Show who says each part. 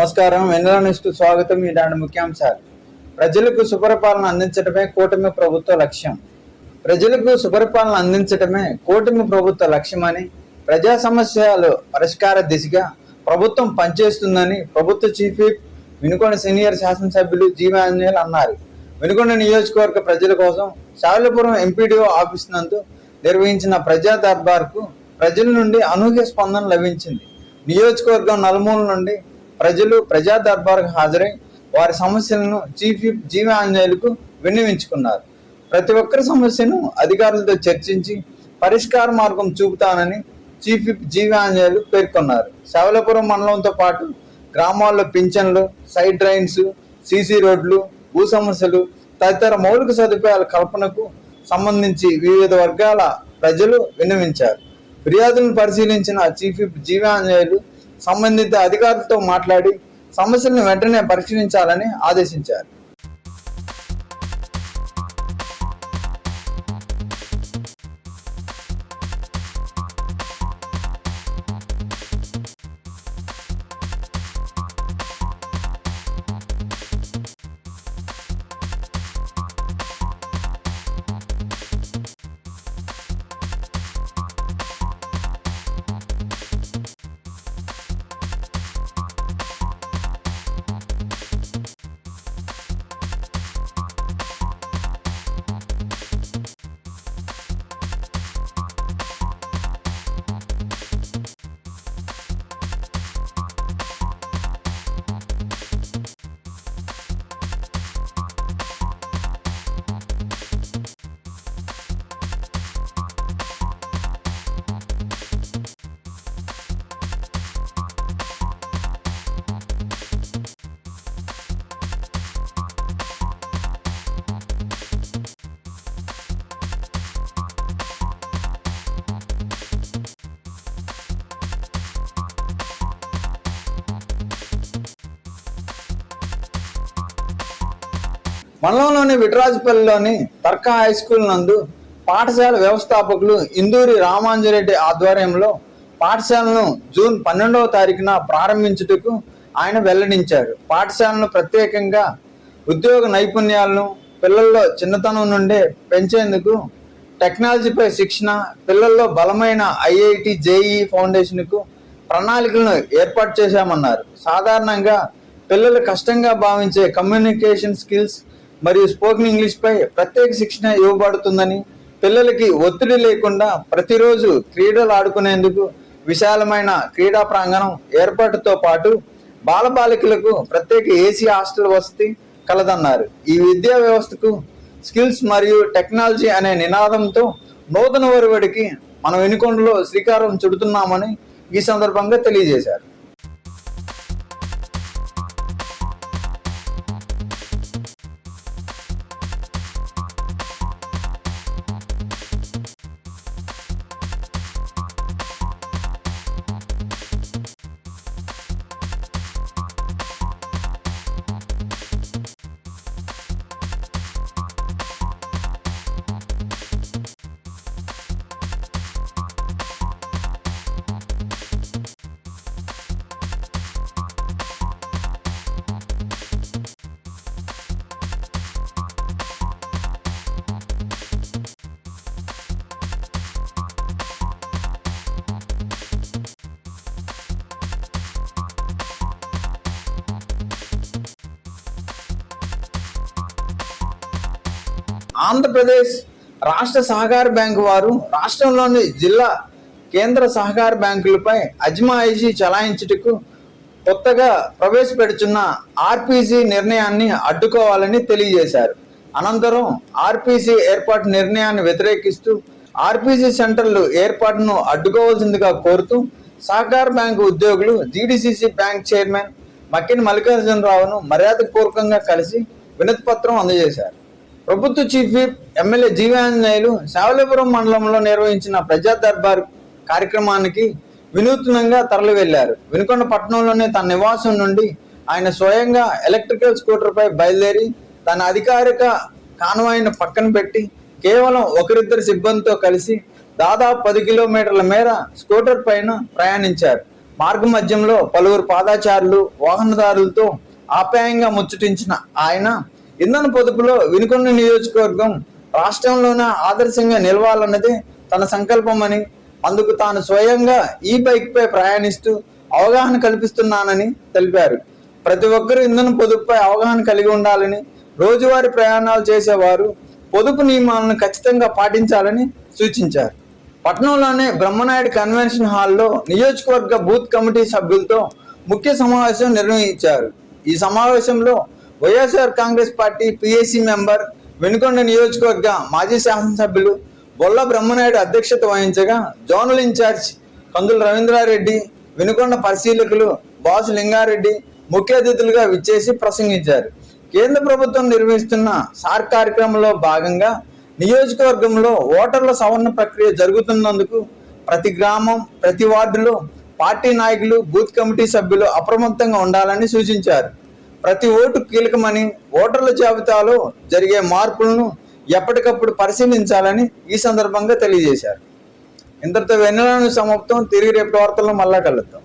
Speaker 1: నమస్కారం. వెన్నెల న్యూస్కు స్వాగతం. ఈనాటి ముఖ్యాంశాలు. ప్రజలకు సుపరిపాలన అందించడమే కూటమి ప్రభుత్వ లక్ష్యం. ప్రజలకు సుపరిపాలన అందించడమే కూటమి ప్రభుత్వ లక్ష్యమని, ప్రజా సమస్యలు పరిష్కార దిశగా ప్రభుత్వం పనిచేస్తుందని ప్రభుత్వ చీఫ్ విప్ వినుకొండ సీనియర్ శాసనసభ్యులు జీవి ఆంజనేయులు అన్నారు. వినుకొండ నియోజకవర్గ ప్రజల కోసం సావలపురం ఎంపీడీఓ ఆఫీస్ నందు నిర్వహించిన ప్రజా దర్బార్కు ప్రజల నుండి అనూహ్య స్పందన లభించింది. నియోజకవర్గం నలుమూల నుండి ప్రజలు ప్రజా దర్బార్కు హాజరై వారి సమస్యలను చీఫ్ విప్ జీవి ఆంజనేయులకు విన్నవించుకున్నారు. ప్రతి ఒక్కరి సమస్యను అధికారులతో చర్చించి పరిష్కార మార్గం చూపుతానని చీఫ్ విప్ జీవి ఆంజనేయులు పేర్కొన్నారు. సావలపురం మండలంతో పాటు గ్రామాల్లో పింఛన్లు, సైడ్ డ్రైన్స్, సీసీ రోడ్లు, భూ సమస్యలు తదితర మౌలిక సదుపాయాల కల్పనకు సంబంధించి వివిధ వర్గాల ప్రజలు విన్నవించారు. ఫిర్యాదులను పరిశీలించిన చీఫ్ విప్ జీవి ఆంజనేయులు సంబంధిత అధికారులతో మాట్లాడి సమస్యలను వెంటనే పరిశీలించాలని ఆదేశించారు. మండలంలోని విట్రాజపల్లిలోని తర్కా హై స్కూల్ నందు పాఠశాల వ్యవస్థాపకులు ఇందూరి రామాంజరెడ్డి ఆధ్వర్యంలో పాఠశాలను జూన్ 12వ తారీఖున ప్రారంభించుటకు ఆయన వెల్లడించారు. పాఠశాలను ప్రత్యేకంగా ఉద్యోగ నైపుణ్యాలను పిల్లల్లో చిన్నతనం నుండే పెంచేందుకు టెక్నాలజీపై శిక్షణ, పిల్లల్లో బలమైన ఐఐటి జేఈ ఫౌండేషన్కు ప్రణాళికలను ఏర్పాటు చేశామన్నారు. సాధారణంగా పిల్లలు కష్టంగా భావించే కమ్యూనికేషన్ స్కిల్స్ మరియు స్పోకెన్ ఇంగ్లీష్పై ప్రత్యేక శిక్షణ ఇవ్వబడుతుందని, పిల్లలకి ఒత్తిడి లేకుండా ప్రతిరోజు క్రీడలు ఆడుకునేందుకు విశాలమైన క్రీడా ప్రాంగణం ఏర్పాటుతో పాటు బాలబాలికలకు ప్రత్యేక ఏసీ హాస్టల్ వసతి కలదన్నారు. ఈ విద్యా వ్యవస్థకు స్కిల్స్ మరియు టెక్నాలజీ అనే నినాదంతో నూతన ఒరవడికి మనం వినుకొండలో శ్రీకారం చుడుతున్నామని ఈ సందర్భంగా తెలియజేశారు. ఆంధ్రప్రదేశ్ రాష్ట్ర సహకార బ్యాంకు వారు రాష్ట్రంలోని జిల్లా కేంద్ర సహకార బ్యాంకులపై అజమాయిషీ చలాయించుటకు కొత్తగా ప్రవేశపెడుతున్న ఆర్పిసి నిర్ణయాన్ని అడ్డుకోవాలని తెలియజేశారు. అనంతరం ఆర్పిసి ఏర్పాటు నిర్ణయాన్ని వ్యతిరేకిస్తూ ఆర్పిసి సెంటర్లు ఏర్పాటును అడ్డుకోవాల్సిందిగా కోరుతూ సహకార బ్యాంకు ఉద్యోగులు జీడీసీసీ బ్యాంక్ చైర్మన్ మక్కిన మల్లికార్జునరావును మర్యాదపూర్వకంగా కలిసి వినతి పత్రం అందజేశారు. ప్రభుత్వ చీఫ్ విప్ ఎమ్మెల్యే జీవి ఆంజనేయులు సావలపురం మండలంలో నిర్వహించిన ప్రజా దర్బార్ కార్యక్రమానికి వినూత్నంగా తరలి వెళ్లారు. వినుకొండ పట్టణంలోనే తన నివాసం నుండి ఆయన స్వయంగా ఎలక్ట్రికల్ స్కూటర్పై బయలుదేరి తన అధికారిక కాన్వాయ్ను పక్కన పెట్టి కేవలం ఒకరిద్దరు సిబ్బందితో కలిసి దాదాపు 10 కిలోమీటర్ల మేర స్కూటర్ పైన ప్రయాణించారు. మార్గ మధ్యంలో పలువురు పాదాచారులు వాహనదారులతో ఆప్యాయంగా ముచ్చటించిన ఆయన ఇంధన పొదుపులో వినుకొండ నియోజకవర్గం రాష్ట్రంలోనే ఆదర్శంగా నిలవాలన్నదే తన సంకల్పమని, అందుకు తాను స్వయంగా ఈ బైక్ పై ప్రయాణిస్తూ అవగాహన కల్పిస్తున్నానని తెలిపారు. ప్రతి ఒక్కరూ ఇంధన పొదుపుపై అవగాహన కలిగి ఉండాలని, రోజువారీ ప్రయాణాలు చేసేవారు పొదుపు నియమాలను ఖచ్చితంగా పాటించాలని సూచించారు. పట్టణంలోని బ్రహ్మనాయుడు కన్వెన్షన్ హాల్లో నియోజకవర్గ బూత్ కమిటీ సభ్యులతో ముఖ్య సమావేశం నిర్వహించారు. ఈ సమావేశంలో YSR Congress party PAC member, Vinukonda నియోజకవర్గ మాజీ శాసనసభ్యులు బొల్ల బ్రహ్మనాయుడు అధ్యక్షత వహించగా, జోనల్ ఇన్ఛార్జ్ కందుల రవీంద్రారెడ్డి, వినుకొండ పరిశీలకులు బాసు లింగారెడ్డి ముఖ్య అతిథులుగా విచ్చేసి ప్రసంగించారు. కేంద్ర ప్రభుత్వం నిర్వహిస్తున్న సార్ కార్యక్రమంలో భాగంగా నియోజకవర్గంలో ఓటర్ల సవరణ ప్రక్రియ జరుగుతున్నందుకు ప్రతి గ్రామం, ప్రతి వార్డులో పార్టీ నాయకులు, బూత్ కమిటీ సభ్యులు అప్రమత్తంగా ఉండాలని సూచించారు. ప్రతి ఓటు కీలకమని, ఓటర్ల జాబితాలో జరిగే మార్పులను ఎప్పటికప్పుడు పరిశీలించాలని ఈ సందర్భంగా తెలియజేశారు. ఇంతటితో వెన్నెలను సమాప్తం. తిరిగి రేపటి వార్తల్లో మళ్ళా కలుద్దాం.